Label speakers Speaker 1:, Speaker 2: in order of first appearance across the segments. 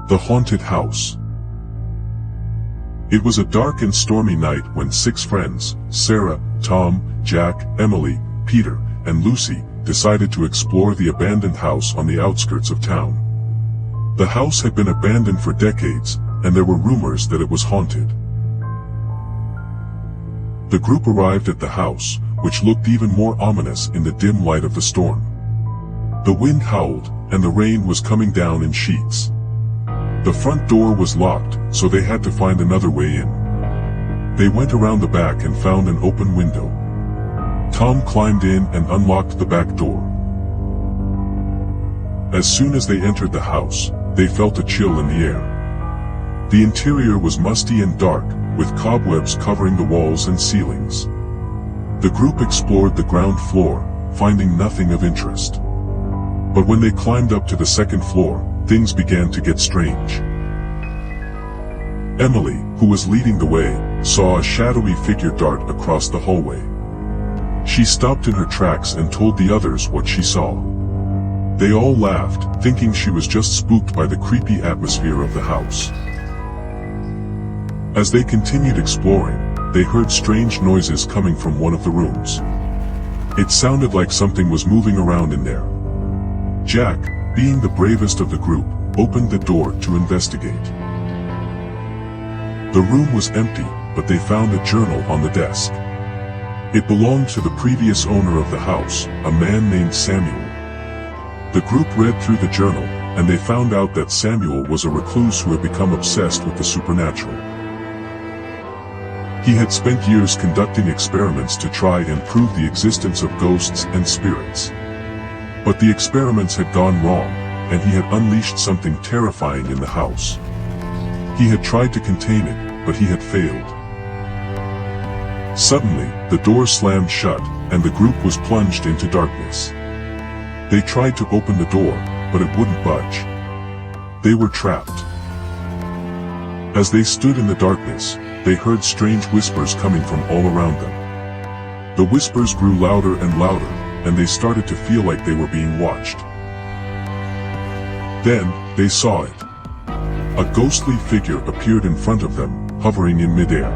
Speaker 1: The Haunted House. It was a dark and stormy night when 6 friends, Sarah, Tom, Jack, Emily, Peter, and Lucy, decided to explore the abandoned house on the outskirts of town. The house had been abandoned for decades, and there were rumors that it was haunted. The group arrived at the house, which looked even more ominous in the dim light of the storm. The wind howled, and the rain was coming down in sheets. The front door was locked, so they had to find another way in. They went around the back and found an open window. Tom climbed in and unlocked the back door. As soon as they entered the house, they felt a chill in the air. The interior was musty and dark, with cobwebs covering the walls and ceilings. The group explored the ground floor, finding nothing of interest. But when they climbed up to the second floor, things began to get strange. Emily, who was leading the way, saw a shadowy figure dart across the hallway. She stopped in her tracks and told the others what she saw. They all laughed, thinking she was just spooked by the creepy atmosphere of the house. As they continued exploring, they heard strange noises coming from one of the rooms. It sounded like something was moving around in there. Jack, being the bravest of the group, opened the door to investigate. The room was empty, but they found a journal on the desk. It belonged to the previous owner of the house, a man named Samuel. The group read through the journal, and they found out that Samuel was a recluse who had become obsessed with the supernatural. He had spent years conducting experiments to try and prove the existence of ghosts and spirits. But the experiments had gone wrong, and he had unleashed something terrifying in the house. He had tried to contain it, but he had failed. Suddenly, the door slammed shut, and the group was plunged into darkness. They tried to open the door, but it wouldn't budge. They were trapped. As they stood in the darkness, they heard strange whispers coming from all around them. The whispers grew louder and louder, and they started to feel like they were being watched. Then, they saw it. A ghostly figure appeared in front of them, hovering in midair.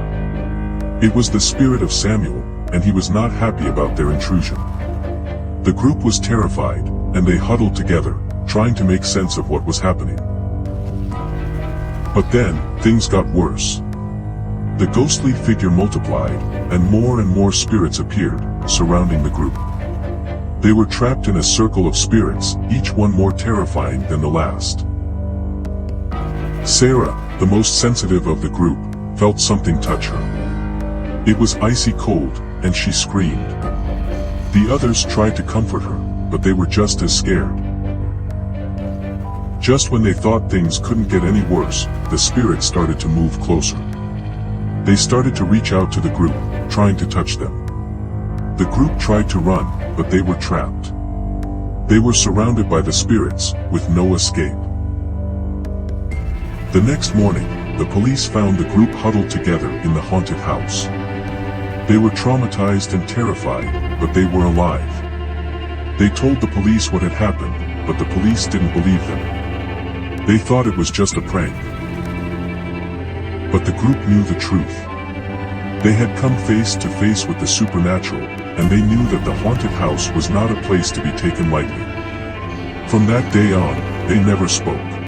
Speaker 1: It was the spirit of Samuel, and he was not happy about their intrusion. The group was terrified, and they huddled together, trying to make sense of what was happening. But then, things got worse. The ghostly figure multiplied, and more spirits appeared, surrounding the group. They were trapped in a circle of spirits, each one more terrifying than the last. Sarah, the most sensitive of the group, felt something touch her. It was icy cold, and she screamed. The others tried to comfort her, but they were just as scared. Just when they thought things couldn't get any worse, the spirits started to move closer. They started to reach out to the group, trying to touch them. The group tried to run, but they were trapped. They were surrounded by the spirits, with no escape. The next morning, the police found the group huddled together in the haunted house. They were traumatized and terrified, but they were alive. They told the police what had happened, but the police didn't believe them. They thought it was just a prank. But the group knew the truth. They had come face to face with the supernatural, and they knew that the haunted house was not a place to be taken lightly. From that day on, they never spoke.